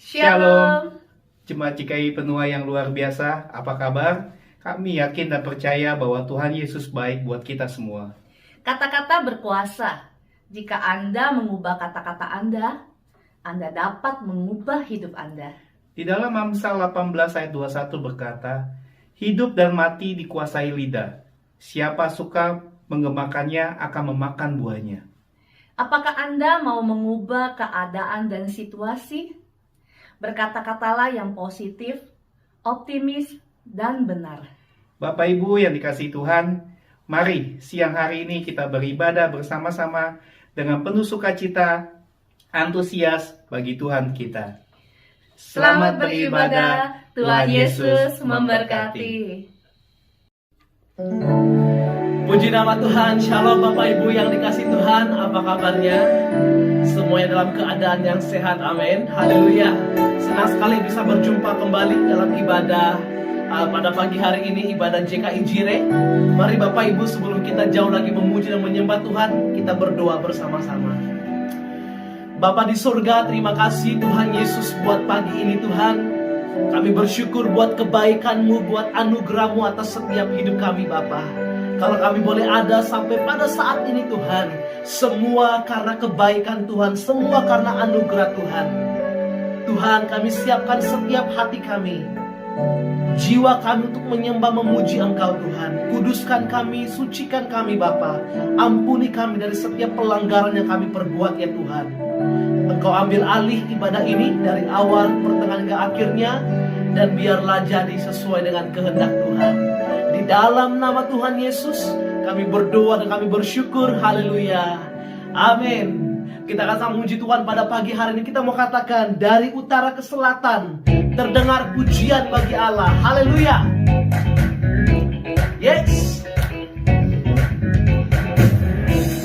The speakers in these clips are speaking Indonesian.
Shalom, Jemaat GKI Penua yang luar biasa, apa kabar? Kami yakin dan percaya bahwa Tuhan Yesus baik buat kita semua. Kata-kata berkuasa. Jika Anda mengubah kata-kata Anda dapat mengubah hidup Anda. Di dalam Amsal 18 ayat 21 berkata, hidup dan mati dikuasai lidah. Siapa suka mengemakannya akan memakan buahnya. Apakah Anda mau mengubah keadaan dan situasi? Berkata-katalah yang positif, optimis, dan benar. Bapak Ibu yang dikasihi Tuhan, mari siang hari ini kita beribadah bersama-sama dengan penuh sukacita, antusias bagi Tuhan kita. Selamat beribadah, Tuhan Yesus memberkati. Puji nama Tuhan, shalom Bapak Ibu yang dikasihi Tuhan, apa kabarnya? Semuanya dalam keadaan yang sehat, amin, haleluya. Senang sekali bisa berjumpa kembali dalam ibadah pada pagi hari ini, ibadah GKI Jire. Mari Bapak Ibu sebelum kita jauh lagi memuji dan menyembah Tuhan, kita berdoa bersama-sama. Bapa di surga, terima kasih Tuhan Yesus buat pagi ini Tuhan. Kami bersyukur buat kebaikan-Mu, buat anugerah-Mu atas setiap hidup kami Bapa. Kalau kami boleh ada sampai pada saat ini Tuhan, semua karena kebaikan Tuhan, semua karena anugerah Tuhan. Tuhan, kami siapkan setiap hati kami, jiwa kami untuk menyembah memuji Engkau Tuhan. Kuduskan kami, sucikan kami Bapa. Ampuni kami dari setiap pelanggaran yang kami perbuat ya Tuhan. Engkau ambil alih ibadah ini dari awal, pertengahan ke akhirnya, dan biarlah jadi sesuai dengan kehendak Tuhan. Di dalam nama Tuhan Yesus kami berdoa dan kami bersyukur. Haleluya, amin. Kita akan sama memuji Tuhan pada pagi hari ini. Kita mau katakan dari utara ke selatan terdengar pujian bagi Allah. Haleluya. Yes.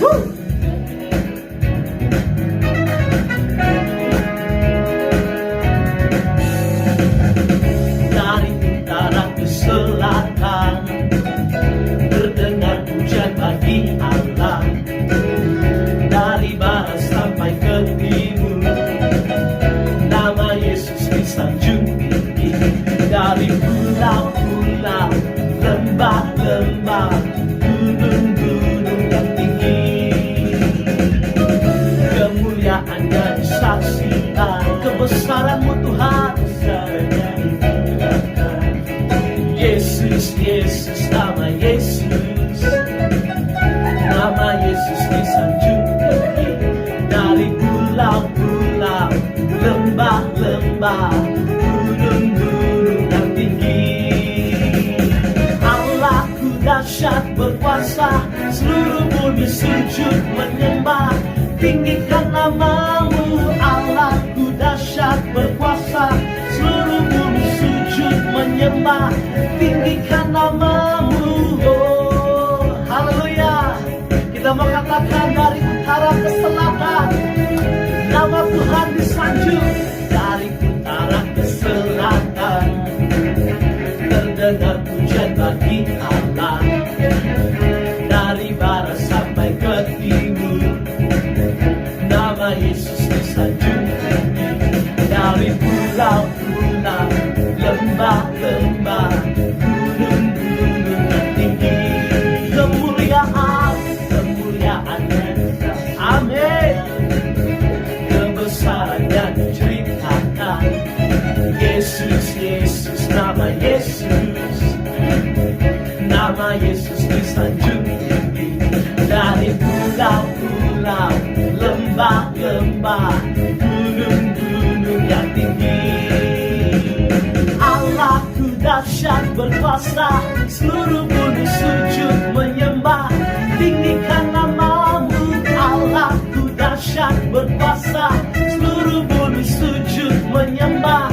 Woo. Dari utara ke selatan terdengar pujian bagi Allah. Dari barat sampai ke timur nama Yesus disanjung tinggi. Dari pulau-pulau, lembah-lembah, gunung-gunung yang tinggi, kemuliaan-Nya disaksikan, kebesaran-Mu Tuhan. Yesus, Yesus, nama Yesus, nama Yesus disanjung tinggi. Dari pulau-pulau, lembah-lembah, gunung-gunung yang tinggi. Allahku dahsyat berkuasa, seluruh bumi sujud menyembah. Tinggikan nama-Mu, Allahku dahsyat berkuasa, seluruh bumi sujud menyembah. Tinggikan nama-Mu, oh haleluya. Kita mau katakan dari utara ke selatan nama Tuhan disanjung. Dari utara ke selatan terdengar pujian bagi Allah. Dari barat sampai ke timur nama Yesus disanjung tinggi. Dari pulau-pulau, lembah-lembah, gunung-gunung Yesus disanjung tinggi, dari pulau-pulau, lembah-lembah, gunung-gunung yang tinggi. Allahku dahsyat berkuasa, seluruh bumi sujud menyembah, tinggikan namamu. Allahku dahsyat berkuasa, seluruh bumi sujud menyembah,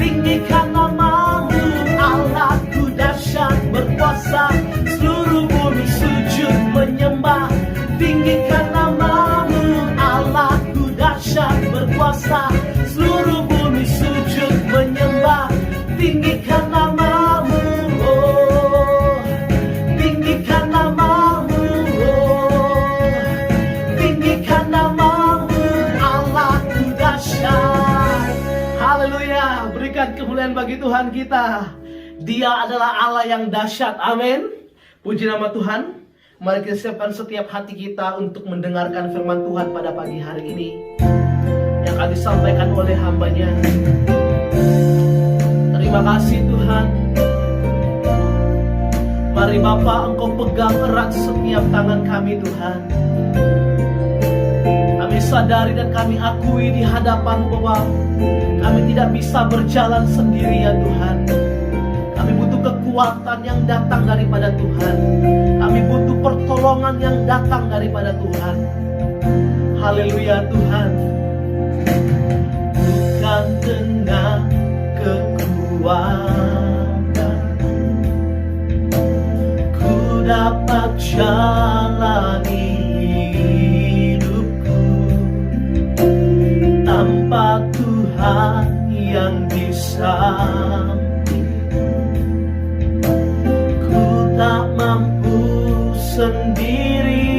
tinggikan namamu. Allahku dahsyat berkuasa, seluruh bumi sujud menyembah, tinggikan namamu. Allahku dahsyat berkuasa, seluruh bumi sujud menyembah, tinggikan namamu. Oh, tinggikan namamu. Oh, tinggikan namamu. Allahku dahsyat. Haleluya. Berikan kemuliaan bagi Tuhan kita. Dia adalah Allah yang dahsyat. Amin. Puji nama Tuhan. Mari kita siapkan setiap hati kita untuk mendengarkan firman Tuhan pada pagi hari ini yang akan disampaikan oleh hamba-Nya. Terima kasih Tuhan. Mari Bapa, Engkau pegang erat setiap tangan kami Tuhan. Kami sadari dan kami akui di hadapan bahwa kami tidak bisa berjalan sendiri ya Tuhan. Kami butuh kekuatan yang datang daripada Tuhan. Kami butuh pertolongan yang datang daripada Tuhan. Haleluya Tuhan. Bukan dengan kekuatan ku dapat jalani hidupku, tanpa Tuhan yang di sampingku ku tak mampu sendiri.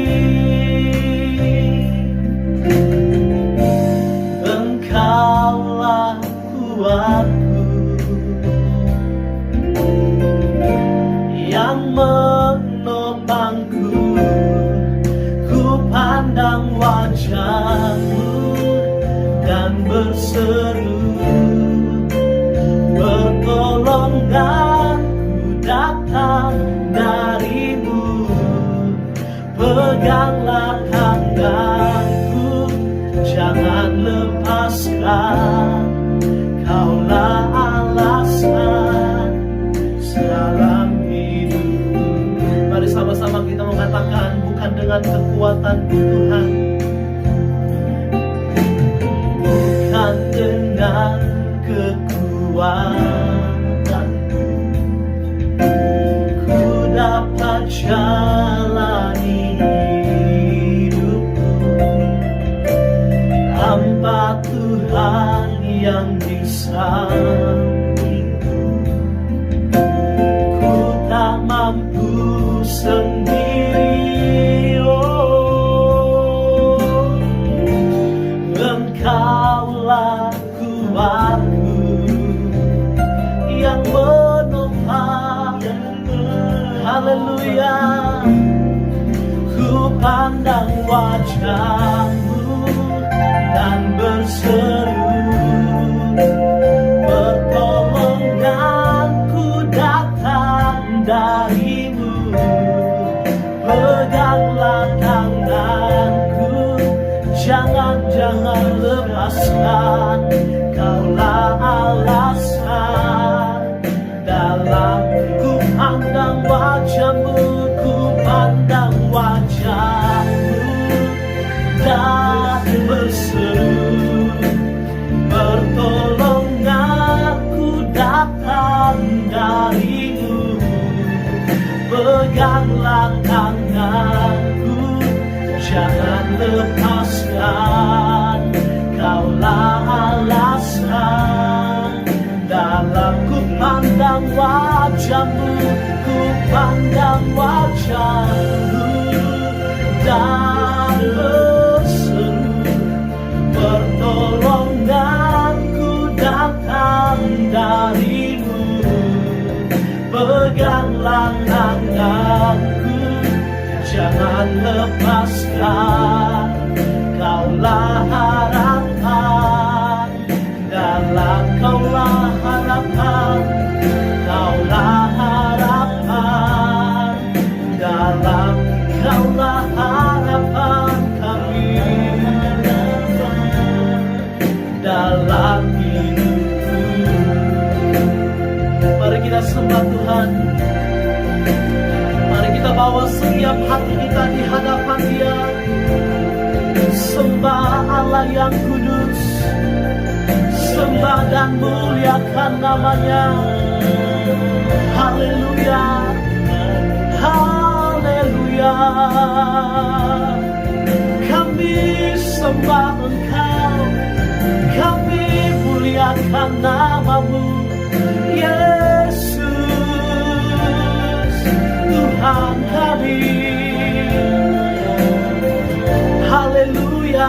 Engkaulah kuatku yang menopangku, ku pandang wajah-Mu dan berseru, pertolongan ku datang dari-Mu. Peganglah tanganku, jangan lepaskan, Kaulah alasan dalam hidup. Mari sama-sama kita mengatakan, bukan dengan kekuatan Tuhan, bukan dengan kekuatan ku dapat jalani hidupku, tanpa Tuhan yang di sampingku ku tak mampu sendiri. Oh, Engkaulah kuatku yang menopang. Haleluya. Ku pandang wajah-Mu dan berseru, pertolonganku datang dari-Mu. Peganglah tanganku, jangan lepaskan, Kaulah alasan dalam ku pandang wajah-Mu, ku pandang wajah-Mu dan berseru, pertolonganku datang dari-Mu. Peganglah tanganku, jangan lepaskan, Kaulah alasan dalam ku pandang wajah-Mu, ku pandang wajah-Mu dan berseru, pertolonganku datang dari-Mu. Peganglah tanganku, jangan lepaskan, Kaulah harapan dalam, Kaulah harapan, Kaulah harapan dalam Kaulah harapan kami, dalam hidupku. Mari kita sembah Tuhan. Mari kita bawa setiap hati kita di hadapan Dia. Sembah Allah yang kudus, sembah dan muliakan namanya. Haleluya, haleluya. Kami sembah Engkau, kami muliakan namamu, Yesus, Tuhan kami. Haleluya,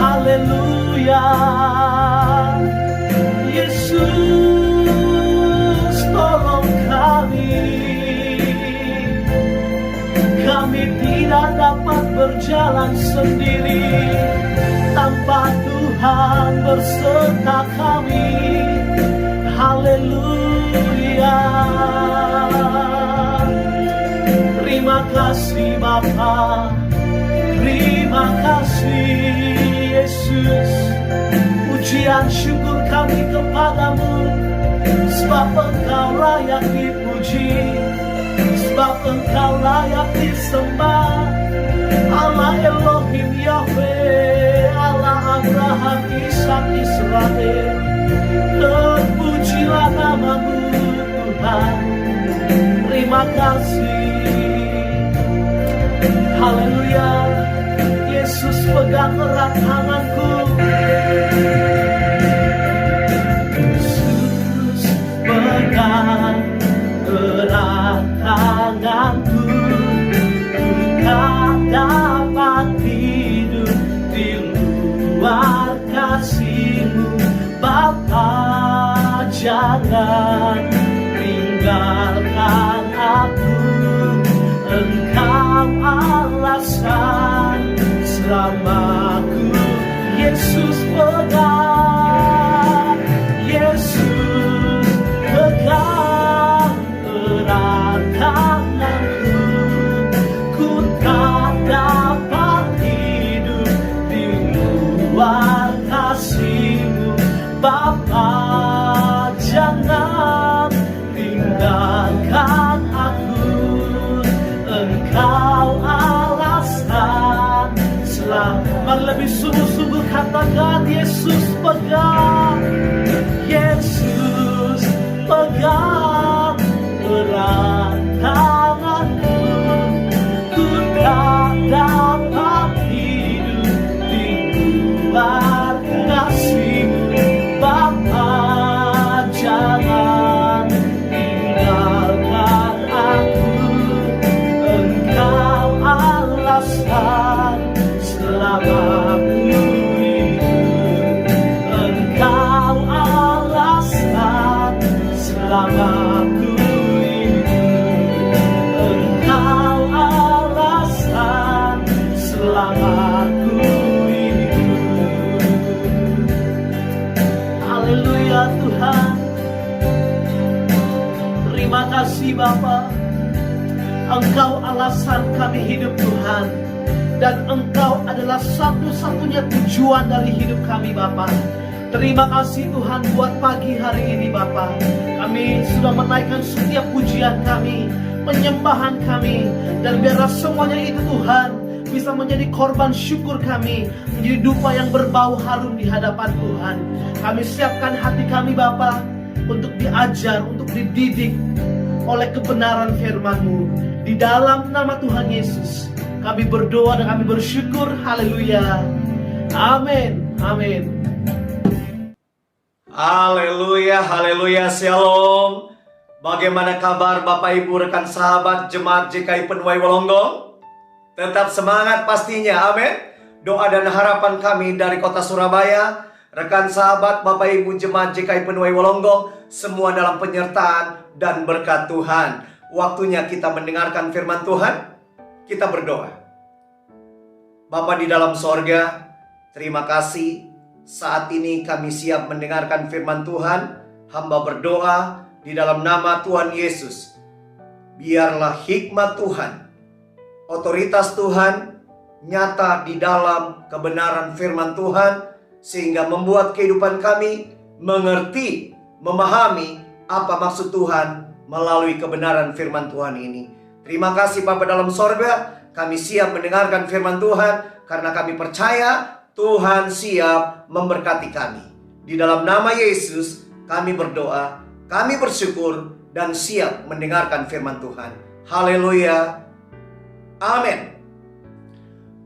haleluya. Yesus, tolong kami. Kami tidak dapat berjalan sendiri tanpa Tuhan berserta kami. Haleluya. Terima kasih Bapa, terima kasih Yesus. Pujian syukur kami kepadamu, sebab Engkau layak dipuji, sebab Engkau layak disembah. Allah Elohim Yahweh, Allah Abraham, Ishak, Israel. Terpujilah namamu Tuhan. Terima kasih. Haleluya. Yesus pegang erat tanganku. Yesus pegang erat tanganku. Ku tak dapat hidup di luar kasih-Mu. Bapa, jangan tinggalkan aku. Engkau alasan selamaku. Yesus pegang, Yesus pegang erat tanganku. Ku tak dapat hidup di luar kasih-Mu. Bapa, jangan tinggalkan aku. Engkau alasan selamat. Mari lebih sungguh-sungguh katakan, Yesus pegang, Yesus pegang erat tanganku. Ku tak dapat hidup di luar kasih-Mu. Bapa, jangan tinggalkan aku. Engkau alasan selamaku hidup. Engkau alasan selamaku hidup. Engkau alasan selamaku hidup. Haleluya Tuhan. Terima kasih Bapa. Engkau alasan kami hidup Tuhan. Dan Engkau adalah satu-satunya tujuan dari hidup kami Bapa. Terima kasih Tuhan buat pagi hari ini Bapa. Kami sudah menaikkan setiap pujian kami, penyembahan kami. Dan biarlah semuanya itu Tuhan bisa menjadi korban syukur kami, menjadi dupa yang berbau harum di hadapan Tuhan. Kami siapkan hati kami Bapa untuk diajar, untuk dididik oleh kebenaran firman-Mu. Di dalam nama Tuhan Yesus kami berdoa dan kami bersyukur. Haleluya. Amin. Amin. Haleluya, haleluya, shalom. Bagaimana kabar Bapak Ibu rekan sahabat Jemaat JKI Penuai Wolonggong? Tetap semangat pastinya, amin. Doa dan harapan kami dari kota Surabaya, rekan sahabat Bapak Ibu Jemaat JKI Penuai Wolonggong, semua dalam penyertaan dan berkat Tuhan. Waktunya kita mendengarkan firman Tuhan. Kita berdoa. Bapa di dalam sorga, terima kasih. Saat ini kami siap mendengarkan firman Tuhan. Hamba berdoa di dalam nama Tuhan Yesus. biarlah hikmat Tuhan, otoritas Tuhan nyata di dalam kebenaran firman Tuhan, sehingga membuat kehidupan kami mengerti, memahami apa maksud Tuhan melalui kebenaran firman Tuhan ini. Terima kasih Bapa dalam sorga, kami siap mendengarkan firman Tuhan karena kami percaya Tuhan siap memberkati kami. Di dalam nama Yesus kami berdoa, kami bersyukur dan siap mendengarkan firman Tuhan. Haleluya. Amin.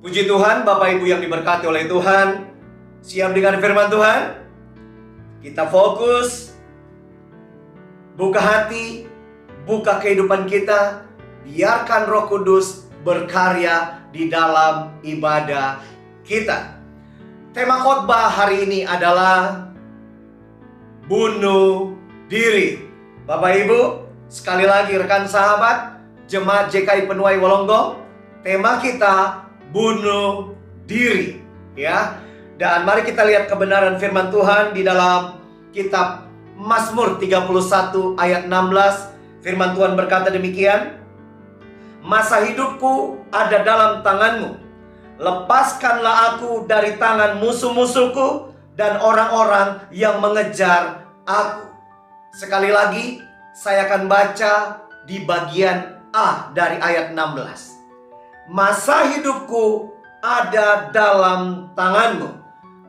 Puji Tuhan, Bapak Ibu yang diberkati oleh Tuhan. Siap dengan firman Tuhan? Kita fokus, buka hati, buka kehidupan kita. Biarkan Roh Kudus berkarya di dalam ibadah kita. Tema khotbah hari ini adalah bunuh diri. Bapak Ibu, sekali lagi rekan sahabat, Jemaat JKI Penuai Wolonggong, tema kita bunuh diri, ya. Dan mari kita lihat kebenaran firman Tuhan di dalam kitab Mazmur 31 ayat 16. Firman Tuhan berkata demikian, masa hidupku ada dalam tanganmu. Lepaskanlah aku dari tangan musuh-musuhku dan orang-orang yang mengejar aku. Sekali lagi, saya akan baca di bagian A dari ayat 16. Masa hidupku ada dalam tanganmu.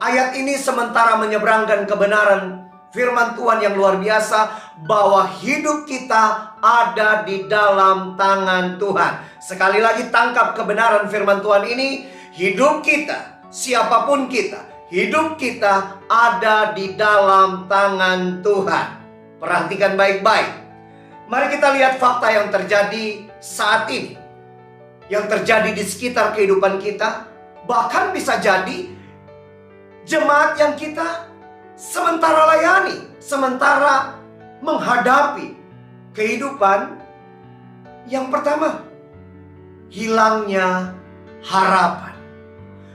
Ayat ini sementara menyeberangkan kebenaran firman Tuhan yang luar biasa, bahwa hidup kita ada di dalam tangan Tuhan. Sekali lagi tangkap kebenaran firman Tuhan ini. Hidup kita, siapapun kita, hidup kita ada di dalam tangan Tuhan. Perhatikan baik-baik. Mari kita lihat fakta yang terjadi saat ini, yang terjadi di sekitar kehidupan kita. Bahkan bisa jadi jemaat yang kita sementara layani, sementara menghadapi kehidupan. Yang pertama, hilangnya harapan.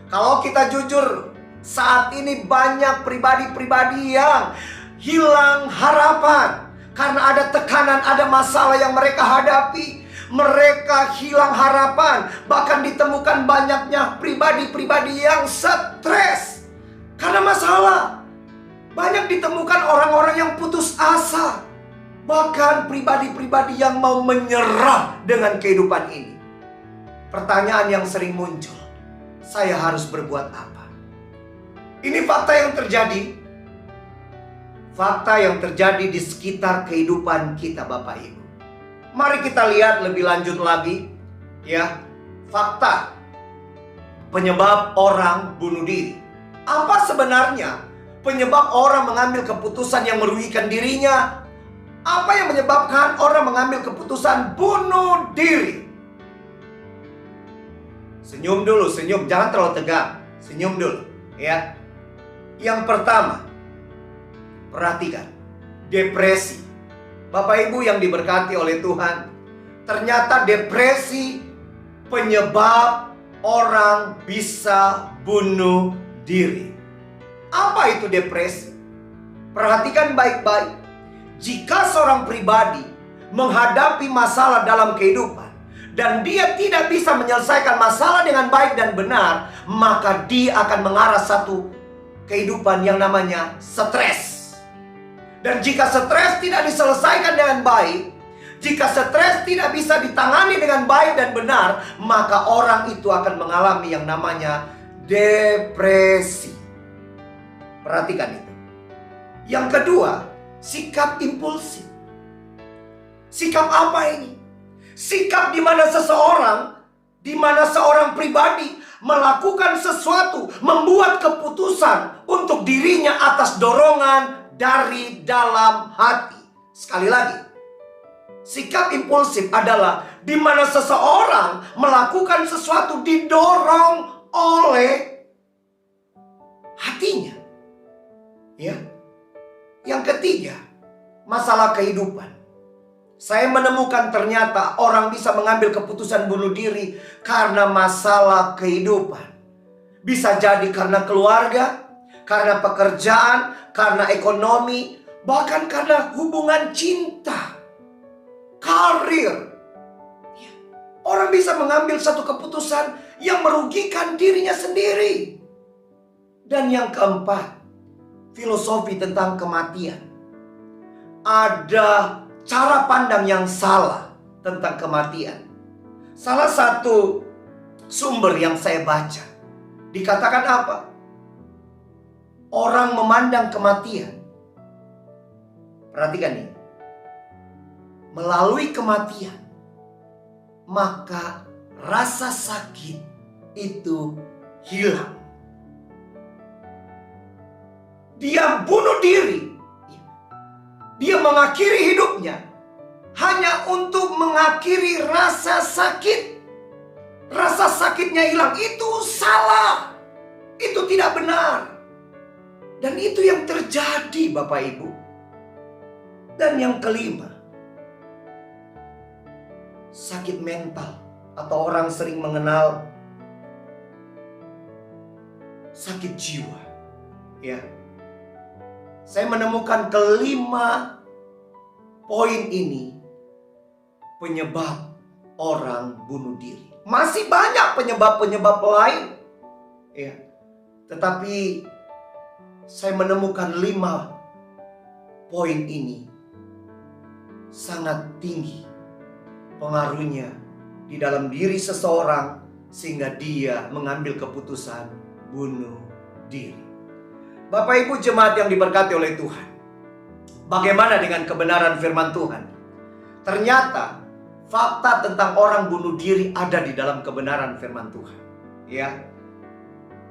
Kalau kita jujur, saat ini banyak pribadi-pribadi yang hilang harapan karena ada tekanan, ada masalah yang mereka hadapi. Mereka hilang harapan. Bahkan ditemukan banyaknya pribadi-pribadi yang stres karena masalah. Banyak ditemukan orang-orang yang putus asa. Bahkan pribadi-pribadi yang mau menyerah dengan kehidupan ini. Pertanyaan yang sering muncul, saya harus berbuat apa? Ini fakta yang terjadi. Fakta yang terjadi di sekitar kehidupan kita, Bapak Ibu. Mari kita lihat lebih lanjut lagi, ya. Fakta penyebab orang bunuh diri. Apa sebenarnya penyebab orang mengambil keputusan yang merugikan dirinya? Apa yang menyebabkan orang mengambil keputusan bunuh diri? Senyum dulu, senyum, jangan terlalu tegang. Senyum dulu, ya. Yang pertama, perhatikan, depresi. Bapak Ibu yang diberkati oleh Tuhan, ternyata depresi penyebab orang bisa bunuh diri. Apa itu depresi? Perhatikan baik-baik. Jika seorang pribadi menghadapi masalah dalam kehidupan dan dia tidak bisa menyelesaikan masalah dengan baik dan benar, maka dia akan mengarah satu kehidupan yang namanya stres. Dan jika stres tidak diselesaikan dengan baik, jika stres tidak bisa ditangani dengan baik dan benar, maka orang itu akan mengalami yang namanya depresi. Perhatikan itu. Yang kedua, sikap impulsif. Sikap apa ini? Sikap di mana seorang pribadi melakukan sesuatu, membuat keputusan untuk dirinya atas dorongan dari dalam hati. Sekali lagi, sikap impulsif adalah di mana seseorang melakukan sesuatu didorong oleh hatinya. Ya. Yang ketiga, masalah kehidupan. Saya menemukan ternyata orang bisa mengambil keputusan bunuh diri karena masalah kehidupan. Bisa jadi karena keluarga, karena pekerjaan, karena ekonomi, bahkan karena hubungan cinta, karir, Orang bisa mengambil satu keputusan yang merugikan dirinya sendiri. Dan yang keempat, filosofi tentang kematian. Ada cara pandang yang salah tentang kematian. Salah satu sumber yang saya baca, dikatakan apa? Orang memandang kematian. Perhatikan nih. Melalui kematian, maka rasa sakit itu hilang. Dia bunuh diri. Dia mengakhiri hidupnya hanya untuk mengakhiri rasa sakit. Rasa sakitnya hilang. Itu salah. Itu tidak benar. Dan itu yang terjadi, Bapak Ibu. Dan yang kelima, sakit mental, atau orang sering mengenal sakit jiwa. Ya. Saya menemukan kelima poin ini penyebab orang bunuh diri. Masih banyak penyebab-penyebab lain. Ya. Tetapi saya menemukan 5 poin ini sangat tinggi pengaruhnya di dalam diri seseorang sehingga dia mengambil keputusan bunuh diri. Bapak Ibu jemaat yang diberkati oleh Tuhan, bagaimana dengan kebenaran firman Tuhan? Ternyata fakta tentang orang bunuh diri ada di dalam kebenaran firman Tuhan. Ya,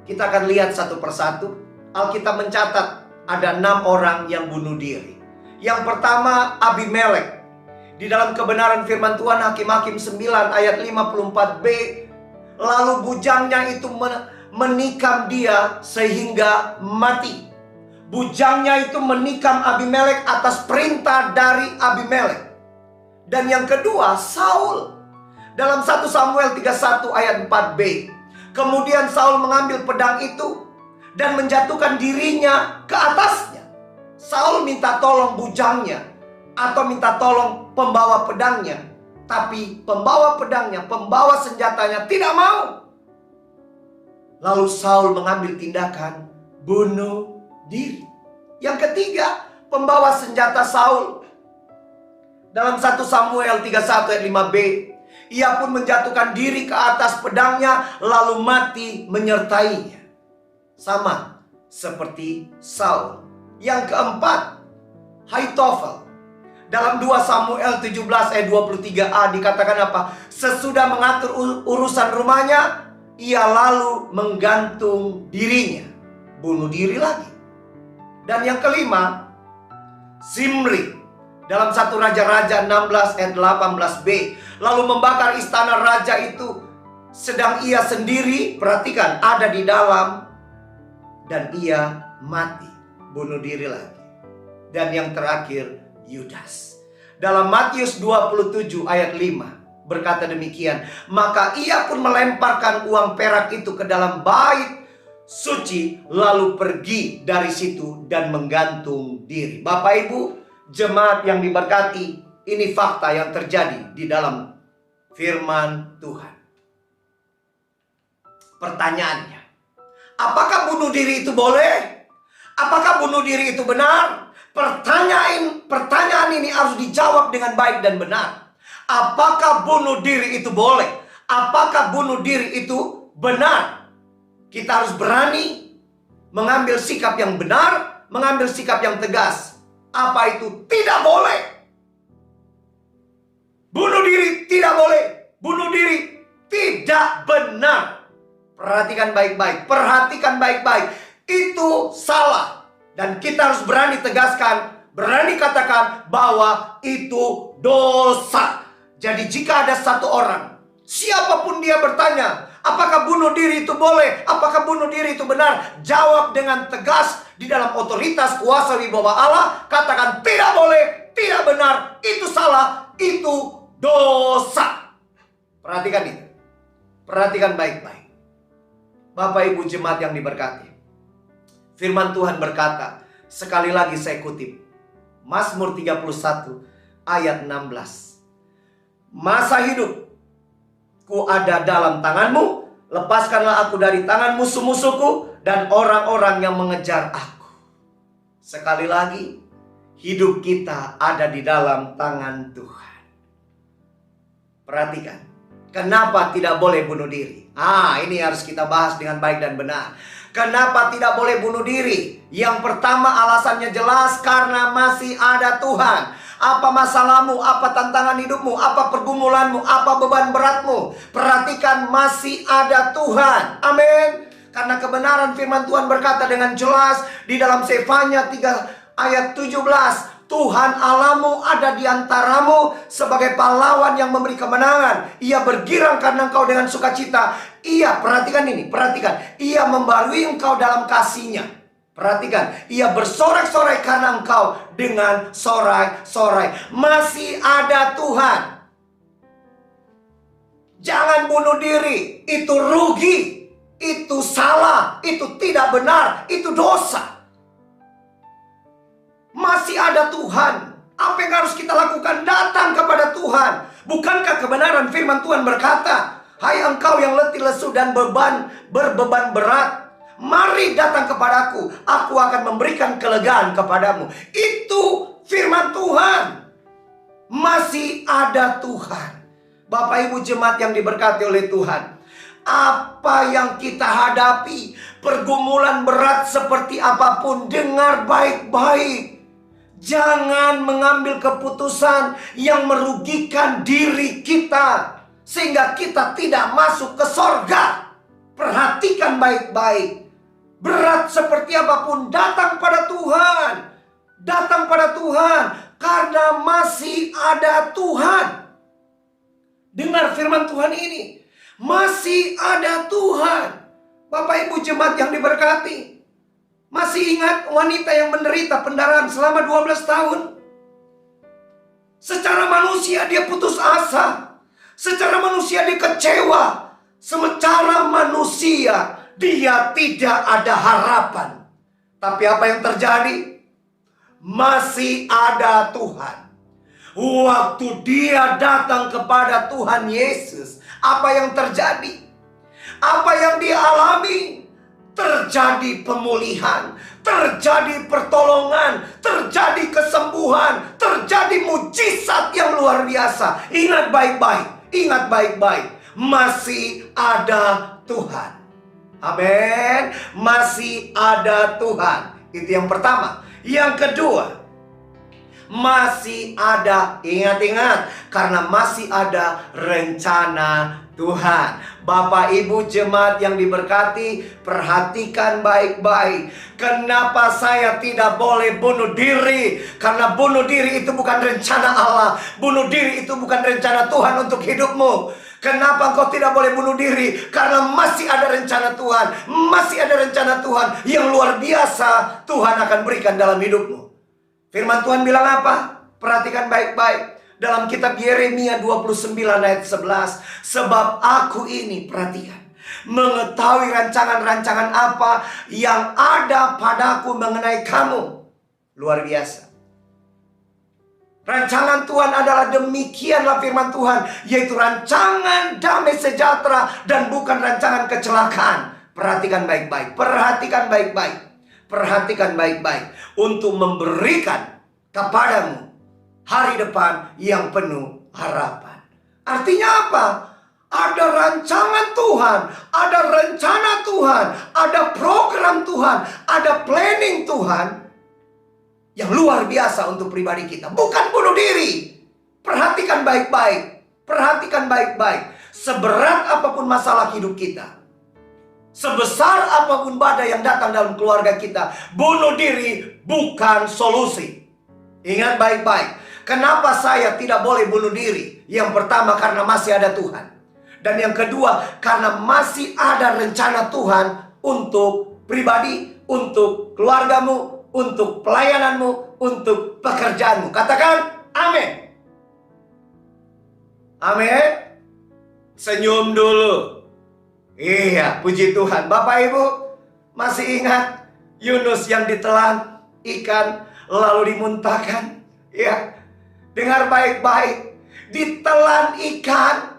kita akan lihat satu persatu. Alkitab mencatat ada 6 orang yang bunuh diri. Yang pertama, Abimelek. Di dalam kebenaran firman Tuhan, Hakim-Hakim 9 ayat 54b, lalu bujangnya itu menikam dia sehingga mati. Bujangnya itu menikam Abimelek atas perintah dari Abimelek. Dan yang kedua, Saul. Dalam 1 Samuel 31 ayat 4b, kemudian Saul mengambil pedang itu dan menjatuhkan dirinya ke atasnya. Saul minta tolong bujangnya atau minta tolong pembawa pedangnya. Tapi pembawa pedangnya, pembawa senjatanya tidak mau. Lalu Saul mengambil tindakan bunuh diri. Yang ketiga, pembawa senjata Saul. Dalam 1 Samuel 31 ayat 5b, ia pun menjatuhkan diri ke atas pedangnya lalu mati menyertainya. Sama seperti Saul. Yang keempat, Ahitofel. Dalam 2 Samuel 17 ayat 23a dikatakan apa? Sesudah mengatur urusan rumahnya, ia lalu menggantung dirinya. Bunuh diri lagi. Dan yang kelima, Zimri. Dalam 1 Raja-Raja 16 ayat 18b. Lalu membakar istana raja itu. Sedang ia sendiri, perhatikan, ada di dalam. Dan ia mati. Bunuh diri lagi. Dan yang terakhir, Yudas. Dalam Matius 27 ayat 5 berkata demikian, maka ia pun melemparkan uang perak itu ke dalam bait suci lalu pergi dari situ dan menggantung diri. Bapak Ibu jemaat yang diberkati, ini fakta yang terjadi di dalam firman Tuhan. Pertanyaannya, apakah bunuh diri itu boleh? Apakah bunuh diri itu benar? Pertanyaan ini harus dijawab dengan baik dan benar. Apakah bunuh diri itu boleh? Apakah bunuh diri itu benar? Kita harus berani mengambil sikap yang benar, mengambil sikap yang tegas. Apa itu? Tidak boleh. Bunuh diri tidak boleh. Bunuh diri tidak benar. Perhatikan baik-baik. Perhatikan baik-baik. Itu salah. Dan kita harus berani tegaskan, berani katakan bahwa itu dosa. Jadi jika ada satu orang, siapapun dia bertanya, apakah bunuh diri itu boleh? Apakah bunuh diri itu benar? Jawab dengan tegas di dalam otoritas kuasa wibawa Allah. Katakan tidak boleh, tidak benar, itu salah, itu dosa. Perhatikan itu. Perhatikan baik-baik. Bapak Ibu jemaat yang diberkati. Firman Tuhan berkata, sekali lagi saya kutip, Mazmur 31 ayat 16. Masa hidup ku ada dalam tanganmu. Lepaskanlah aku dari tangan musuh-musuhku dan orang-orang yang mengejar aku. Sekali lagi, hidup kita ada di dalam tangan Tuhan. Perhatikan, kenapa tidak boleh bunuh diri? Ini harus kita bahas dengan baik dan benar. Kenapa tidak boleh bunuh diri? Yang pertama alasannya jelas, karena masih ada Tuhan. Apa masalahmu, apa tantangan hidupmu, apa pergumulanmu, apa beban beratmu, perhatikan, masih ada Tuhan. Amin. Karena kebenaran firman Tuhan berkata dengan jelas di dalam Sefanya 3 ayat 17, Tuhan Allahmu ada di antaramu sebagai pahlawan yang memberi kemenangan. Ia bergirang karena engkau dengan sukacita. Ia, perhatikan ini, perhatikan, ia membarui engkau dalam kasih-Nya. Perhatikan, ia bersorak-sorai karena engkau dengan sorai-sorai. Masih ada Tuhan. Jangan bunuh diri, itu rugi, itu salah, itu tidak benar, itu dosa. Masih ada Tuhan. Apa yang harus kita lakukan? Datang kepada Tuhan. Bukankah kebenaran firman Tuhan berkata, hai engkau yang letih lesu dan berbeban berat, mari datang kepadaku, aku akan memberikan kelegaan kepadamu. Itu firman Tuhan. Masih ada Tuhan. Bapak Ibu jemaat yang diberkati oleh Tuhan, apa yang kita hadapi, pergumulan berat seperti apapun, dengar baik-baik. Jangan mengambil keputusan yang merugikan diri kita, sehingga kita tidak masuk ke sorga. Perhatikan baik-baik. Berat seperti apapun, datang pada Tuhan. Datang pada Tuhan, karena masih ada Tuhan. Dengar firman Tuhan ini. Masih ada Tuhan. Bapak Ibu jemaat yang diberkati, masih ingat wanita yang menderita pendarahan selama 12 tahun? Secara manusia dia putus asa. Secara manusia dia kecewa. Secara manusia dia tidak ada harapan. Tapi apa yang terjadi? Masih ada Tuhan. Waktu dia datang kepada Tuhan Yesus, apa yang terjadi? Apa yang dia alami? Terjadi pemulihan, terjadi pertolongan, terjadi kesembuhan, terjadi mujizat yang luar biasa. Ingat baik-baik, ingat baik-baik. Masih ada Tuhan. Amin. Masih ada Tuhan. Itu yang pertama. Yang kedua, masih ada, ingat-ingat, karena masih ada rencana Tuhan. Bapak Ibu jemaat yang diberkati, perhatikan baik-baik. Kenapa saya tidak boleh bunuh diri? Karena bunuh diri itu bukan rencana Allah. Bunuh diri itu bukan rencana Tuhan untuk hidupmu. Kenapa engkau tidak boleh bunuh diri? Karena masih ada rencana Tuhan. Masih ada rencana Tuhan yang luar biasa Tuhan akan berikan dalam hidupmu. Firman Tuhan bilang apa? Perhatikan baik-baik. Dalam kitab Yeremia 29 ayat 11. Sebab aku ini, perhatikan, mengetahui rancangan-rancangan apa yang ada padaku mengenai kamu. Luar biasa. Rancangan Tuhan adalah demikianlah firman Tuhan, yaitu rancangan damai sejahtera dan bukan rancangan kecelakaan. Perhatikan baik-baik. Perhatikan baik-baik. Perhatikan baik-baik. Untuk memberikan kepadamu hari depan yang penuh harapan. Artinya apa? Ada rancangan Tuhan, ada rencana Tuhan, ada program Tuhan, ada planning Tuhan yang luar biasa untuk pribadi kita. Bukan bunuh diri. Perhatikan baik-baik. Perhatikan baik-baik. Seberat apapun masalah hidup kita, sebesar apapun badai yang datang dalam keluarga kita, bunuh diri bukan solusi. Ingat baik-baik. Kenapa saya tidak boleh bunuh diri? Yang pertama, karena masih ada Tuhan. Dan yang kedua, karena masih ada rencana Tuhan untuk pribadi, untuk keluargamu, untuk pelayananmu, untuk pekerjaanmu. Katakan amin. Amin. Senyum dulu. Iya, puji Tuhan. Bapak Ibu, masih ingat Yunus yang ditelan ikan lalu dimuntahkan? Ya. Dengar baik-baik. Ditelan ikan,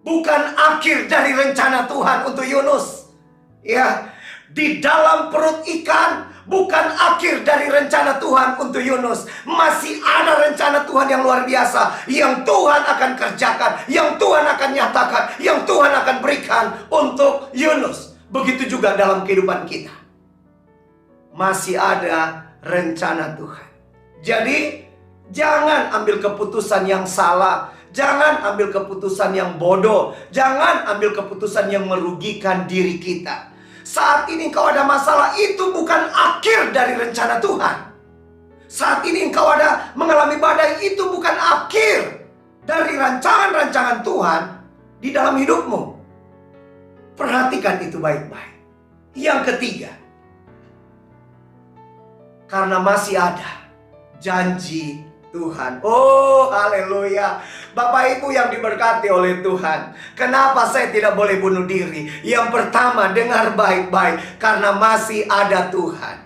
bukan akhir dari rencana Tuhan untuk Yunus. Ya, di dalam perut ikan bukan akhir dari rencana Tuhan untuk Yunus. Masih ada rencana Tuhan yang luar biasa, yang Tuhan akan kerjakan, yang Tuhan akan nyatakan, yang Tuhan akan berikan untuk Yunus. Begitu juga dalam kehidupan kita. Masih ada rencana Tuhan. Jadi, jangan ambil keputusan yang salah. Jangan ambil keputusan yang bodoh. Jangan ambil keputusan yang merugikan diri kita. Saat ini engkau ada masalah, itu bukan akhir dari rencana Tuhan. Saat ini engkau ada mengalami badai, itu bukan akhir dari rancangan-rancangan Tuhan di dalam hidupmu. Perhatikan itu baik-baik. Yang ketiga, karena masih ada janji Tuhan. Oh, haleluya. Bapak Ibu yang diberkati oleh Tuhan, kenapa saya tidak boleh bunuh diri? Yang pertama, dengar baik-baik, karena masih ada Tuhan.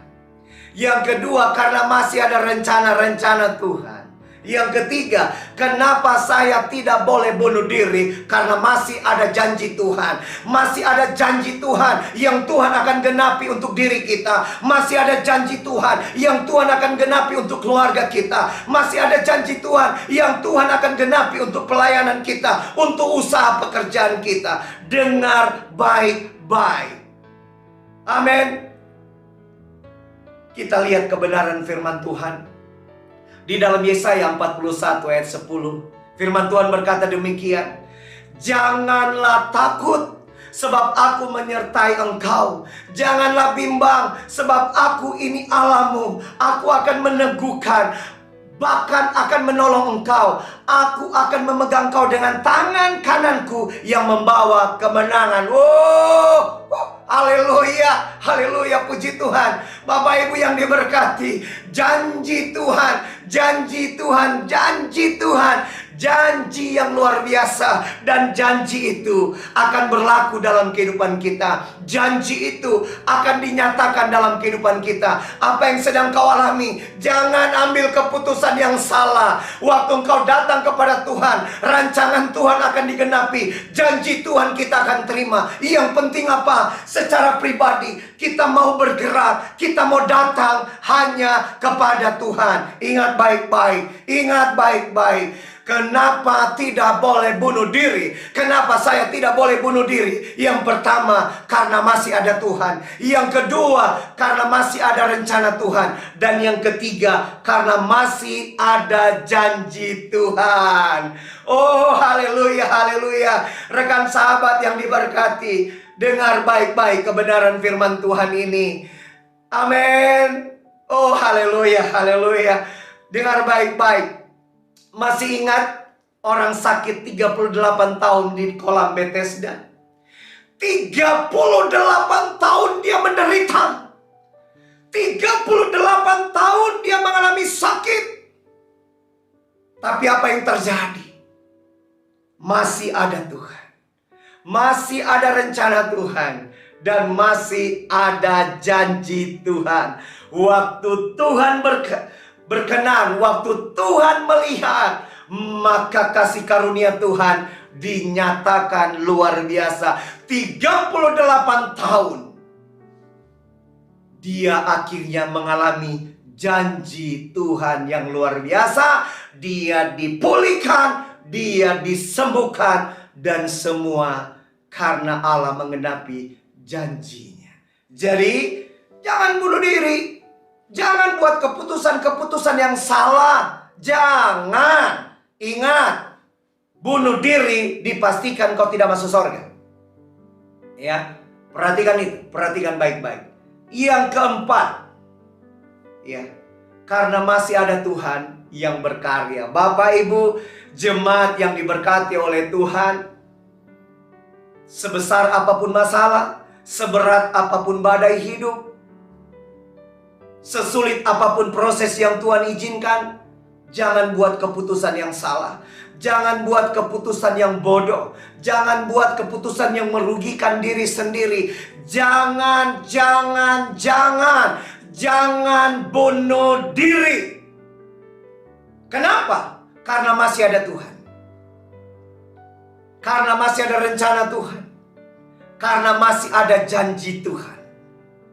Yang kedua, karena masih ada rencana-rencana Tuhan. Yang ketiga, kenapa saya tidak boleh bunuh diri? Karena masih ada janji Tuhan. Masih ada janji Tuhan yang Tuhan akan genapi untuk diri kita. Masih ada janji Tuhan yang Tuhan akan genapi untuk keluarga kita. Masih ada janji Tuhan yang Tuhan akan genapi untuk pelayanan kita, untuk usaha pekerjaan kita. Dengar baik-baik. Amin. Kita lihat kebenaran firman Tuhan di dalam Yesaya 41 ayat 10. Firman Tuhan berkata demikian, janganlah takut, sebab aku menyertai engkau. Janganlah bimbang, sebab aku ini Allahmu. Aku akan meneguhkan, bahkan akan menolong engkau. Aku akan memegang kau dengan tangan kananku yang membawa kemenangan. Haleluya, haleluya, puji Tuhan. Bapak Ibu yang diberkati, janji Tuhan, janji Tuhan, janji Tuhan, janji yang luar biasa. Dan janji itu akan berlaku dalam kehidupan kita. Janji itu akan dinyatakan dalam kehidupan kita. Apa yang sedang kau alami, jangan ambil keputusan yang salah. Waktu engkau datang kepada Tuhan, rancangan Tuhan akan digenapi. Janji Tuhan kita akan terima. Yang penting apa? Secara pribadi kita mau bergerak, kita mau datang hanya kepada Tuhan. Ingat baik-baik, ingat baik-baik. Kenapa tidak boleh bunuh diri? Kenapa saya tidak boleh bunuh diri? Yang pertama, karena masih ada Tuhan. Yang kedua, karena masih ada rencana Tuhan. Dan yang ketiga, karena masih ada janji Tuhan. Oh, haleluya, haleluya. Rekan sahabat yang diberkati, dengar baik-baik kebenaran firman Tuhan ini. Amin. Oh, haleluya, haleluya. Dengar baik-baik. Masih ingat orang sakit 38 tahun di kolam Bethesda? 38 tahun dia menderita. 38 tahun dia mengalami sakit. Tapi apa yang terjadi? Masih ada Tuhan. Masih ada rencana Tuhan. Dan masih ada janji Tuhan. Waktu Tuhan berkenan, waktu Tuhan melihat, maka kasih karunia Tuhan dinyatakan luar biasa. 38 tahun dia akhirnya mengalami janji Tuhan yang luar biasa. Dia dipulihkan, dia disembuhkan, dan semua karena Allah mengenapi janjinya. Jadi jangan bunuh diri. Jangan buat keputusan-keputusan yang salah. Jangan. Ingat, bunuh diri dipastikan kau tidak masuk surga. Ya, perhatikan itu, perhatikan baik-baik. Yang keempat, ya, karena masih ada Tuhan yang berkarya. Bapak Ibu, jemaat yang diberkati oleh Tuhan, sebesar apapun masalah, seberat apapun badai hidup, sesulit apapun proses yang Tuhan izinkan, jangan buat keputusan yang salah. Jangan buat keputusan yang bodoh. Jangan buat keputusan yang merugikan diri sendiri. Jangan bunuh diri. Kenapa? Karena masih ada Tuhan. Karena masih ada rencana Tuhan. Karena masih ada janji Tuhan.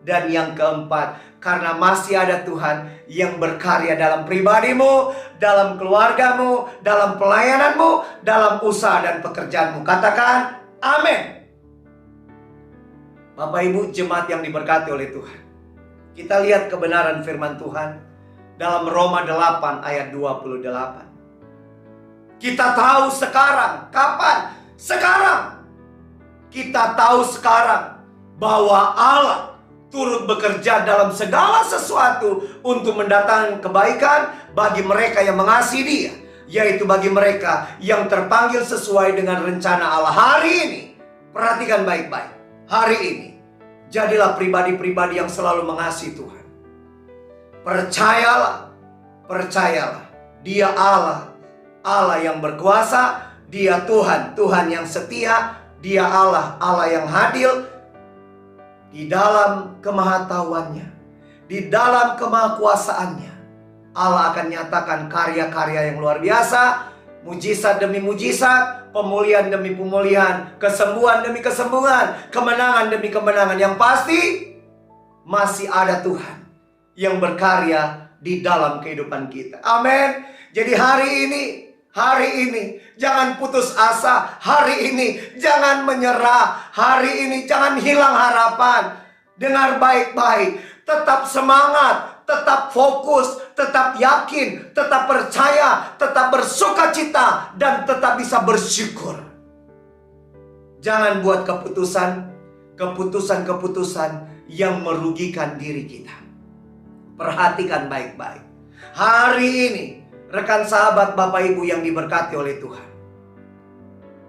Dan yang keempat, karena masih ada Tuhan yang berkarya dalam pribadimu, dalam keluargamu, dalam pelayananmu, dalam usaha dan pekerjaanmu. Katakan amin. Bapak Ibu jemaat yang diberkati oleh Tuhan, kita lihat kebenaran firman Tuhan dalam Roma 8 ayat 28. Kita tahu sekarang. Kapan? Sekarang. Kita tahu sekarang bahwa Allah turut bekerja dalam segala sesuatu untuk mendatangkan kebaikan bagi mereka yang mengasihi Dia, yaitu bagi mereka yang terpanggil sesuai dengan rencana Allah. Hari ini, perhatikan baik-baik. Hari ini, jadilah pribadi-pribadi yang selalu mengasihi Tuhan. Percayalah, percayalah. Dia Allah, Allah yang berkuasa. Dia Tuhan, Tuhan yang setia. Dia Allah, Allah yang hadir. Di dalam kemahatauannya, di dalam kemahakuasaannya, Allah akan nyatakan karya-karya yang luar biasa. Mujizat demi mujizat, pemulihan demi pemulihan, kesembuhan demi kesembuhan, kemenangan demi kemenangan. Yang pasti, masih ada Tuhan yang berkarya di dalam kehidupan kita. Amin. Jadi hari ini jangan putus asa. Hari ini jangan menyerah. Hari ini jangan hilang harapan. Dengar baik-baik. Tetap semangat, tetap fokus, tetap yakin, tetap percaya, tetap bersukacita, dan tetap bisa bersyukur. Jangan buat keputusan yang merugikan diri kita. Perhatikan baik-baik. Hari ini, rekan sahabat Bapak Ibu yang diberkati oleh Tuhan,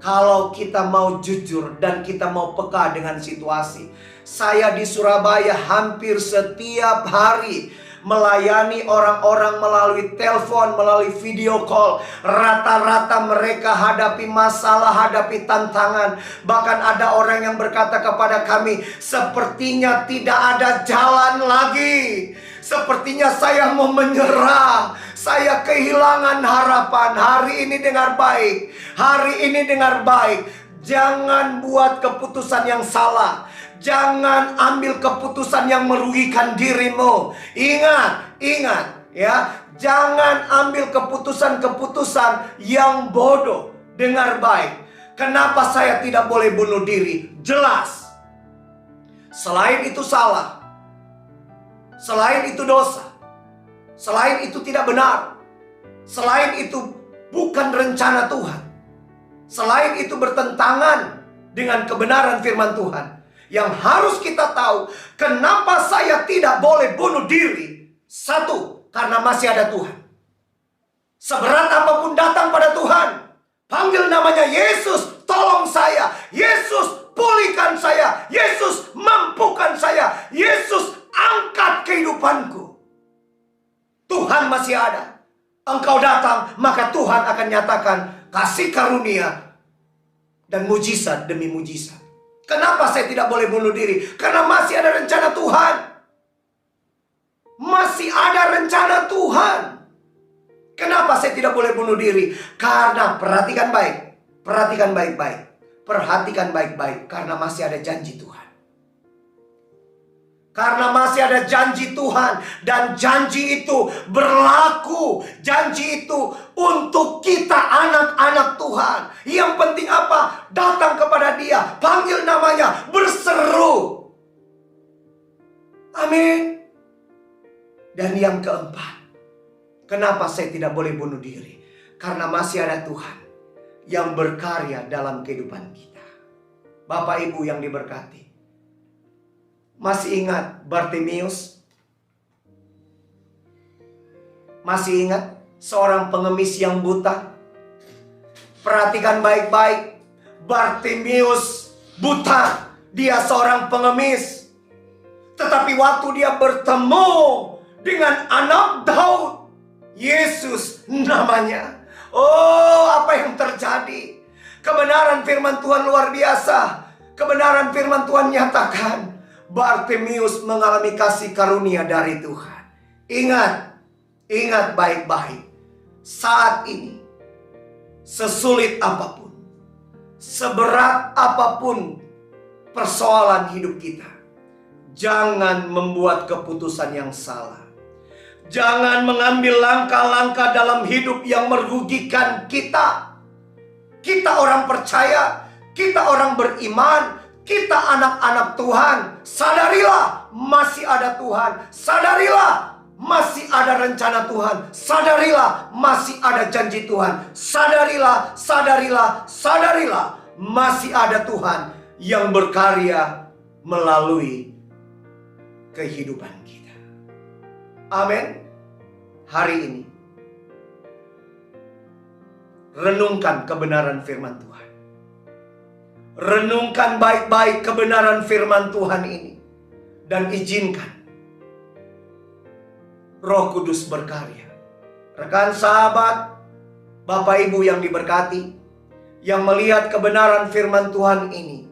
kalau kita mau jujur dan kita mau peka dengan situasi, saya di Surabaya hampir setiap hari melayani orang-orang melalui telepon, melalui video call. Rata-rata mereka hadapi masalah, hadapi tantangan. Bahkan ada orang yang berkata kepada kami, sepertinya tidak ada jalan lagi. Sepertinya saya mau menyerah. Saya kehilangan harapan. Hari ini dengar baik. Hari ini dengar baik. Jangan buat keputusan yang salah. Jangan ambil keputusan yang merugikan dirimu. Ingat ya. Jangan ambil keputusan-keputusan yang bodoh. Dengar baik. Kenapa saya tidak boleh bunuh diri? Jelas. Selain itu salah. Selain itu dosa. Selain itu tidak benar. Selain itu bukan rencana Tuhan. Selain itu bertentangan dengan kebenaran firman Tuhan. Yang harus kita tahu, kenapa saya tidak boleh bunuh diri? Satu, karena masih ada Tuhan. Seberat apapun datang pada Tuhan, panggil namanya Yesus, tolong saya. Yesus, pulihkan saya. Yesus, mampukan saya. Yesus, angkat kehidupanku. Tuhan masih ada. Engkau datang, maka Tuhan akan nyatakan kasih karunia dan mujizat demi mujizat. Kenapa saya tidak boleh bunuh diri? Karena masih ada rencana Tuhan. Masih ada rencana Tuhan. Kenapa saya tidak boleh bunuh diri? Karena perhatikan baik. Perhatikan baik-baik. Perhatikan baik-baik. Karena masih ada janji Tuhan. Karena masih ada janji Tuhan. Dan janji itu berlaku. Janji itu untuk kita anak-anak Tuhan. Yang penting apa? Datang kepada Dia. Panggil namanya. Berseru. Amin. Dan yang keempat. Kenapa saya tidak boleh bunuh diri? Karena masih ada Tuhan. Yang berkarya dalam kehidupan kita. Bapak Ibu yang diberkati. Masih ingat Bartimeus? Masih ingat seorang pengemis yang buta? Perhatikan baik-baik. Bartimeus buta. Dia seorang pengemis. Tetapi waktu dia bertemu dengan anak Daud, Yesus namanya. Oh, apa yang terjadi? Kebenaran firman Tuhan luar biasa. Kebenaran firman Tuhan nyatakan Bartimeus mengalami kasih karunia dari Tuhan. Ingat baik-baik. Saat ini, sesulit apapun, seberat apapun persoalan hidup kita, jangan membuat keputusan yang salah. Jangan mengambil langkah-langkah dalam hidup yang merugikan kita. Kita orang percaya, kita orang beriman, kita anak-anak Tuhan. Sadarilah masih ada Tuhan. Sadarilah masih ada rencana Tuhan. Sadarilah masih ada janji Tuhan. Sadarilah, sadarilah, sadarilah masih ada Tuhan yang berkarya melalui kehidupan kita. Amin. Hari ini renungkan kebenaran firman Tuhan. Renungkan baik-baik kebenaran firman Tuhan ini. Dan izinkan Roh Kudus berkarya. Rekan sahabat, Bapak Ibu yang diberkati, yang melihat kebenaran firman Tuhan ini,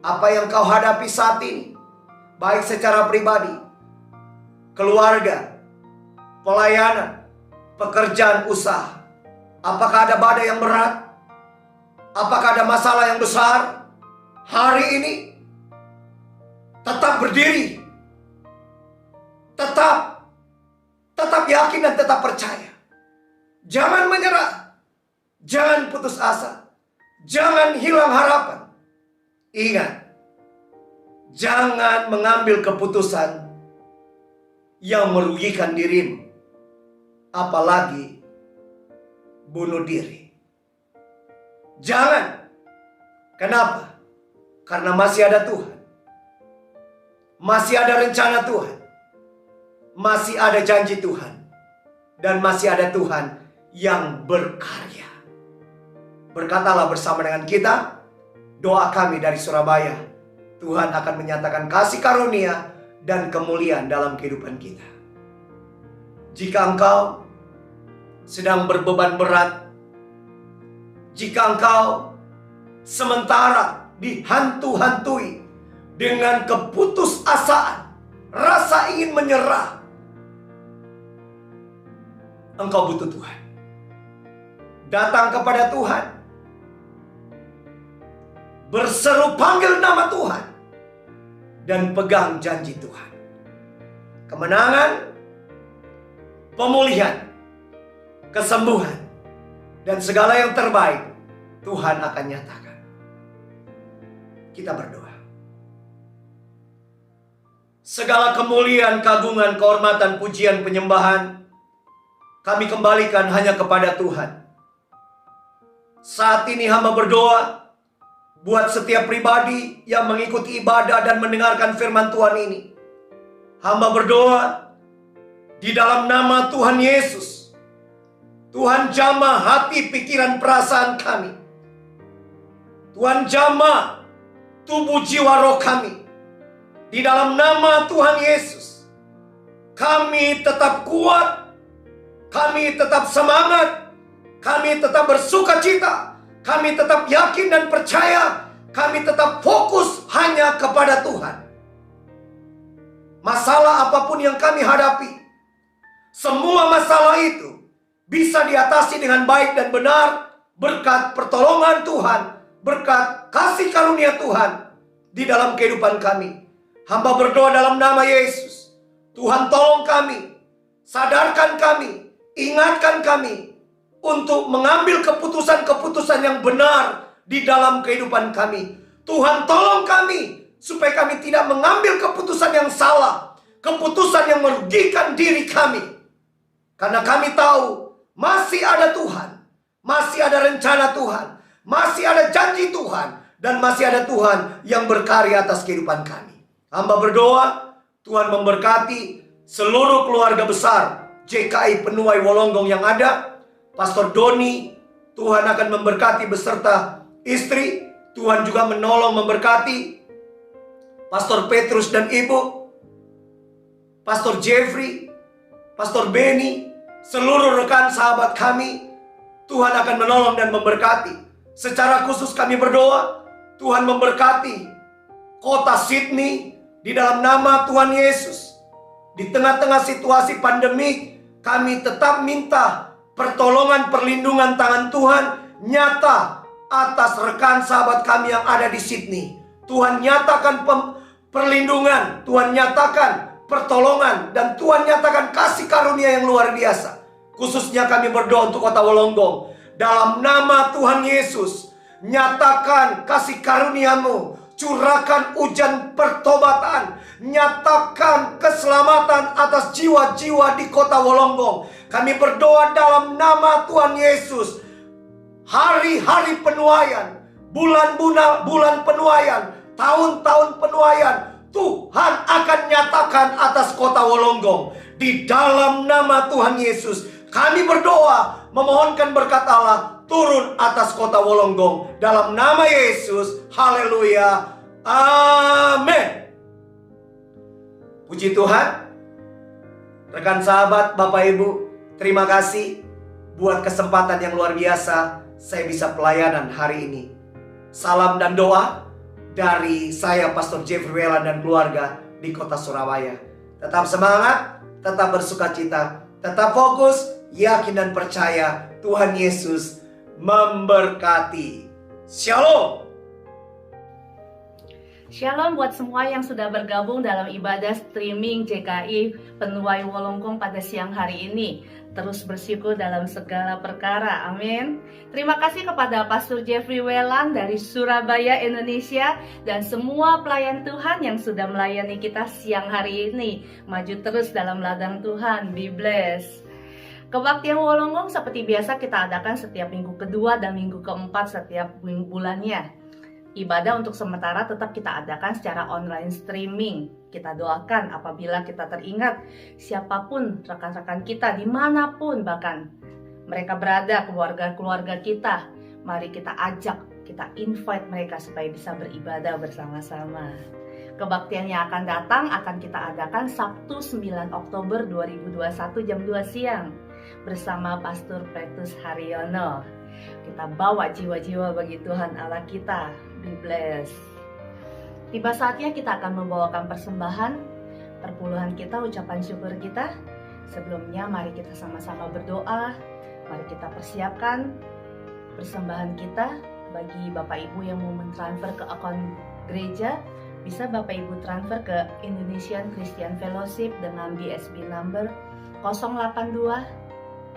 apa yang kau hadapi saat ini, baik secara pribadi, keluarga, pelayanan, pekerjaan, usaha. Apakah ada badai yang berat? Apakah ada masalah yang besar? Hari ini tetap berdiri. Tetap yakin dan tetap percaya. Jangan menyerah. Jangan putus asa. Jangan hilang harapan. Ingat, jangan mengambil keputusan yang merugikan dirimu, apalagi bunuh diri. Jangan. Kenapa? Karena masih ada Tuhan. Masih ada rencana Tuhan. Masih ada janji Tuhan. Dan masih ada Tuhan yang berkarya. Berkatalah bersama dengan kita. Doa kami dari Surabaya. Tuhan akan menyatakan kasih karunia dan kemuliaan dalam kehidupan kita. Jika engkau sedang berbeban berat, jika engkau sementara dihantu-hantui dengan keputusasaan, rasa ingin menyerah, engkau butuh Tuhan. Datang kepada Tuhan, berseru panggil nama Tuhan, dan pegang janji Tuhan. Kemenangan, pemulihan, kesembuhan, dan segala yang terbaik Tuhan akan nyatakan. Kita berdoa. Segala kemuliaan, kagungan, kehormatan, pujian, penyembahan kami kembalikan hanya kepada Tuhan. Saat ini hamba berdoa buat setiap pribadi yang mengikuti ibadah dan mendengarkan firman Tuhan ini. Hamba berdoa di dalam nama Tuhan Yesus. Tuhan jamah hati, pikiran, perasaan kami. Tuhan jamah tubuh, jiwa, roh kami. Di dalam nama Tuhan Yesus, kami tetap kuat, kami tetap semangat, kami tetap bersuka cita, kami tetap yakin dan percaya, kami tetap fokus hanya kepada Tuhan. Masalah apapun yang kami hadapi, semua masalah itu bisa diatasi dengan baik dan benar berkat pertolongan Tuhan, berkat kasih karunia Tuhan di dalam kehidupan kami. Hamba berdoa dalam nama Yesus. Tuhan tolong kami, sadarkan kami, ingatkan kami untuk mengambil keputusan-keputusan yang benar di dalam kehidupan kami. Tuhan tolong kami supaya kami tidak mengambil keputusan yang salah, keputusan yang merugikan diri kami. Karena kami tahu masih ada Tuhan, masih ada rencana Tuhan, masih ada janji Tuhan, dan masih ada Tuhan yang berkarya atas kehidupan kami. Hamba berdoa Tuhan memberkati seluruh keluarga besar JKI Penuai Wolonggong yang ada. Pastor Doni, Tuhan akan memberkati beserta istri. Tuhan juga menolong memberkati Pastor Petrus dan Ibu, Pastor Jeffrey, Pastor Benny, seluruh rekan sahabat kami. Tuhan akan menolong dan memberkati. Secara khusus kami berdoa Tuhan memberkati kota Sydney di dalam nama Tuhan Yesus. Di tengah-tengah situasi pandemik, kami tetap minta pertolongan, perlindungan tangan Tuhan nyata atas rekan sahabat kami yang ada di Sydney. Tuhan nyatakan perlindungan, Tuhan nyatakan pertolongan, dan Tuhan nyatakan kasih karunia yang luar biasa. Khususnya kami berdoa untuk kota Wollongong. Dalam nama Tuhan Yesus, nyatakan kasih karuniamu, curahkan hujan pertobatan, nyatakan keselamatan atas jiwa-jiwa di kota Wollongong. Kami berdoa dalam nama Tuhan Yesus. Hari-hari penuaian, bulan penuaian, tahun-tahun penuaian, Tuhan akan nyatakan atas kota Wollongong. Di dalam nama Tuhan Yesus, kami berdoa memohonkan berkat Allah turun atas kota Wollongong. Dalam nama Yesus, haleluya, amin. Puji Tuhan. Rekan sahabat, Bapak Ibu, terima kasih buat kesempatan yang luar biasa saya bisa pelayanan hari ini. Salam dan doa dari saya Pastor Jeffrey Welan dan keluarga di kota Surabaya. Tetap semangat, tetap bersukacita, tetap fokus, yakin dan percaya Tuhan Yesus memberkati. Shalom. Shalom buat semua yang sudah bergabung dalam ibadah streaming JKI Penuai Wollongong pada siang hari ini. Terus bersyukur dalam segala perkara, amin. Terima kasih kepada Pastor Jeffrey Welan dari Surabaya, Indonesia, dan semua pelayan Tuhan yang sudah melayani kita siang hari ini. Maju terus dalam ladang Tuhan, be blessed. Kebaktian Wollongong seperti biasa kita adakan setiap minggu kedua dan minggu keempat setiap bulannya. Ibadah untuk sementara tetap kita adakan secara online streaming. Kita doakan apabila kita teringat siapapun rekan-rekan kita dimanapun bahkan mereka berada, keluarga-keluarga kita, mari kita ajak, kita invite mereka supaya bisa beribadah bersama-sama. Kebaktian yang akan datang akan kita adakan Sabtu 9 Oktober 2021 jam 2 siang bersama Pastor Petrus Haryono. Kita bawa jiwa-jiwa bagi Tuhan Allah kita. Be blessed. Tiba saatnya kita akan membawakan persembahan, perpuluhan kita, ucapan syukur kita. Sebelumnya mari kita sama-sama berdoa. Mari kita persiapkan persembahan kita. Bagi Bapak Ibu yang mau mentransfer ke akun gereja, bisa Bapak Ibu transfer ke Indonesian Christian Fellowship dengan BSB number 082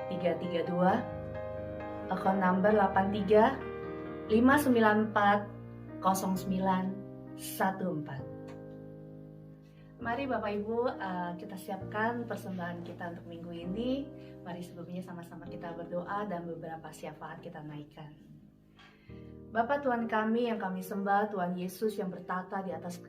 332 akun number 83 594 0914. Mari Bapak Ibu kita siapkan persembahan kita untuk minggu ini. Mari sebelumnya sama-sama kita berdoa dan beberapa syafaat kita naikkan. Bapa Tuhan kami yang kami sembah, Tuhan Yesus yang bertata di atas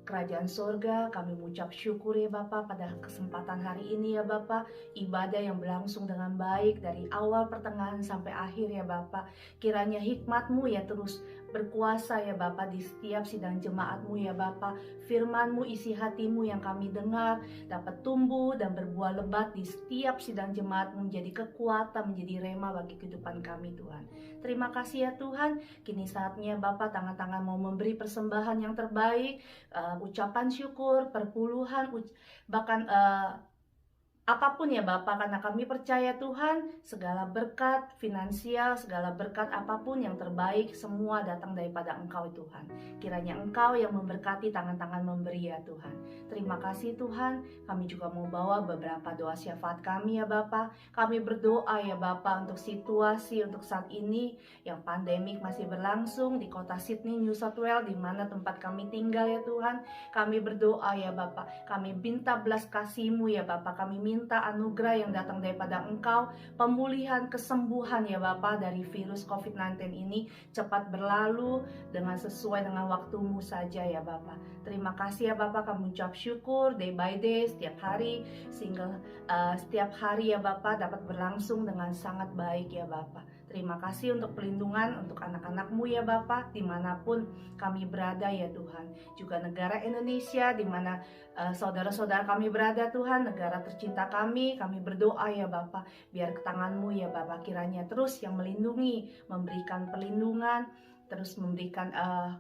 kerajaan sorga, kami mengucap syukur ya Bapa pada kesempatan hari ini ya Bapa. Ibadah yang berlangsung dengan baik dari awal pertengahan sampai akhir ya Bapa. Kiranya hikmat-Mu ya terus berkuasa ya Bapa di setiap sidang jemaat-Mu ya Bapa. Firman-Mu, isi hati-Mu yang kami dengar dapat tumbuh dan berbuah lebat di setiap sidang jemaat-Mu, menjadi kekuatan, menjadi rema bagi kehidupan kami Tuhan. Terima kasih ya Tuhan. Kini saatnya Bapa tangan-tangan mau memberi persembahan yang terbaik, ucapan syukur, perpuluhan, bahkan apapun ya Bapak, karena kami percaya Tuhan segala berkat finansial, segala berkat apapun yang terbaik semua datang daripada Engkau Tuhan. Kiranya Engkau yang memberkati, tangan-tangan memberi ya Tuhan. Terima kasih Tuhan. Kami juga mau bawa beberapa doa syafaat kami ya Bapak. Kami berdoa ya Bapak untuk situasi untuk saat ini yang pandemik masih berlangsung di kota Sydney, New South Wales, di mana tempat kami tinggal ya Tuhan. Kami berdoa ya Bapak. Kami minta belas kasih-Mu ya Bapak. Kami minta anugerah yang datang daripada Engkau, pemulihan, kesembuhan ya Bapa dari virus COVID-19 ini cepat berlalu dengan sesuai dengan waktu-Mu saja ya Bapa. Terima kasih ya Bapa, kami ucap syukur day by day, setiap hari, setiap hari ya Bapa dapat berlangsung dengan sangat baik ya Bapa. Terima kasih untuk pelindungan untuk anak-anak-Mu ya Bapa, dimanapun kami berada ya Tuhan. Juga negara Indonesia, di mana saudara-saudara kami berada Tuhan, negara tercinta kami berdoa ya Bapa, biar ke tangan-Mu ya Bapa kiranya terus yang melindungi, memberikan perlindungan, terus memberikan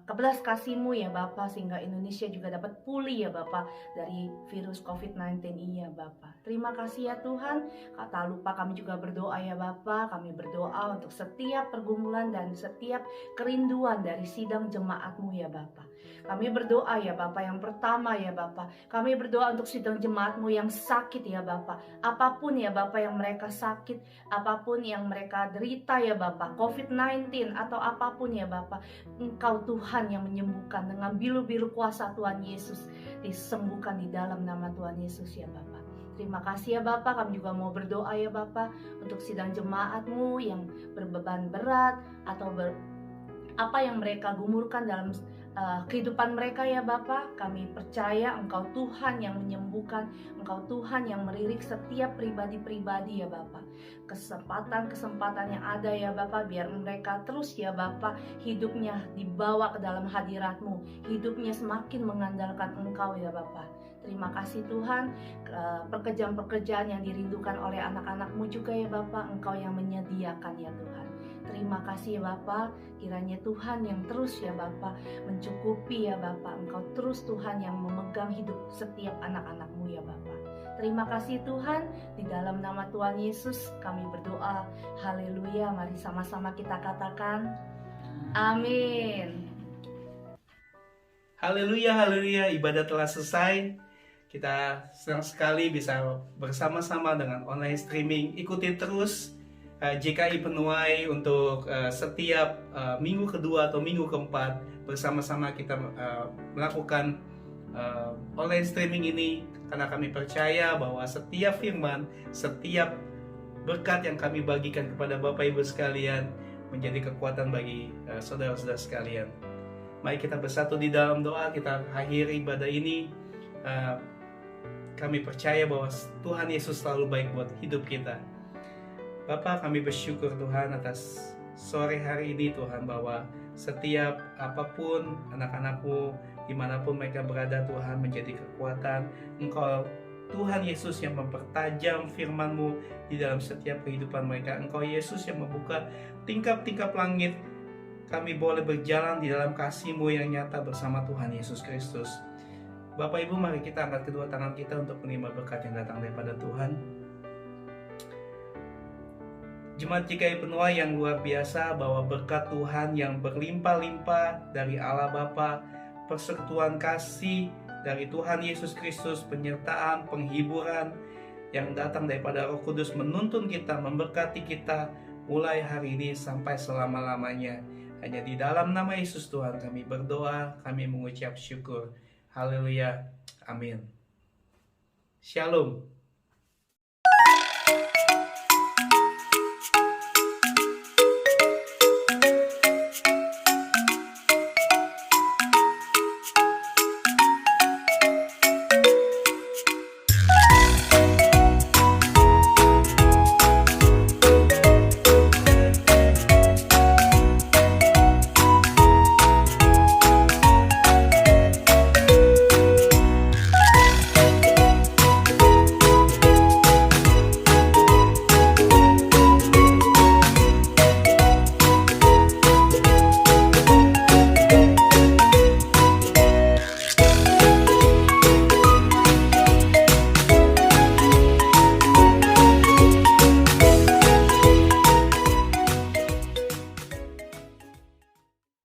kebelas kasih-Mu ya Bapa, sehingga Indonesia juga dapat pulih ya Bapa dari virus COVID-19 ini ya Bapa. Terima kasih ya Tuhan. Tak lupa kami juga berdoa ya Bapa, kami berdoa untuk setiap pergumulan dan setiap kerinduan dari sidang jemaat-Mu ya Bapa. Kami berdoa ya Bapa, yang pertama ya Bapa, kami berdoa untuk sidang jemaat-Mu yang sakit ya Bapa. Apapun ya Bapa yang mereka sakit, apapun yang mereka derita ya Bapa, COVID-19 atau apapun ya Bapa, Engkau Tuhan yang menyembuhkan dengan bilu-bilu kuasa Tuhan Yesus, disembuhkan di dalam nama Tuhan Yesus ya Bapa. Terima kasih ya Bapa, kami juga mau berdoa ya Bapa untuk sidang jemaat-Mu yang berbeban berat atau apa yang mereka gumurkan dalam kehidupan mereka ya Bapa. Kami percaya Engkau Tuhan yang menyembuhkan, Engkau Tuhan yang melirik setiap pribadi-pribadi ya Bapa. Kesempatan-kesempatan yang ada ya Bapa, biar mereka terus ya Bapa hidupnya dibawa ke dalam hadirat-Mu, hidupnya semakin mengandalkan Engkau ya Bapa. Terima kasih Tuhan, pekerjaan-pekerjaan yang dirindukan oleh anak-anak-Mu juga ya Bapa, Engkau yang menyediakan ya Tuhan. Terima kasih ya Bapa, kiranya Tuhan yang terus ya Bapa mencukupi ya Bapa. Engkau terus Tuhan yang memegang hidup setiap anak-anak-Mu ya Bapa. Terima kasih Tuhan, di dalam nama Tuhan Yesus kami berdoa. Haleluya, mari sama-sama kita katakan amin. Haleluya, haleluya, ibadah telah selesai. Kita senang sekali bisa bersama-sama dengan online streaming. Ikuti terus JKI Penuai untuk setiap minggu kedua atau minggu keempat bersama-sama kita melakukan online streaming ini, karena kami percaya bahwa setiap firman, setiap berkat yang kami bagikan kepada Bapak Ibu sekalian menjadi kekuatan bagi saudara-saudara sekalian. Mari kita bersatu di dalam doa, kita akhiri ibadah ini. Kami percaya bahwa Tuhan Yesus selalu baik buat hidup kita. Bapa, kami bersyukur Tuhan atas sore hari ini Tuhan, bahwa setiap apapun anak-anak-Mu dimanapun mereka berada Tuhan menjadi kekuatan. Engkau Tuhan Yesus yang mempertajam firman-Mu di dalam setiap kehidupan mereka. Engkau Yesus yang membuka tingkap-tingkap langit. Kami boleh berjalan di dalam kasih-Mu yang nyata bersama Tuhan Yesus Kristus. Bapak Ibu, mari kita angkat kedua tangan kita untuk menerima berkat yang datang daripada Tuhan. Jemaat JKI Penuai yang luar biasa, bahwa berkat Tuhan yang berlimpah-limpah dari Allah Bapa, persekutuan kasih dari Tuhan Yesus Kristus, penyertaan, penghiburan yang datang daripada Roh Kudus menuntun kita, memberkati kita mulai hari ini sampai selama-lamanya. Hanya di dalam nama Yesus Tuhan kami berdoa, kami mengucap syukur. Haleluya, amin. Shalom.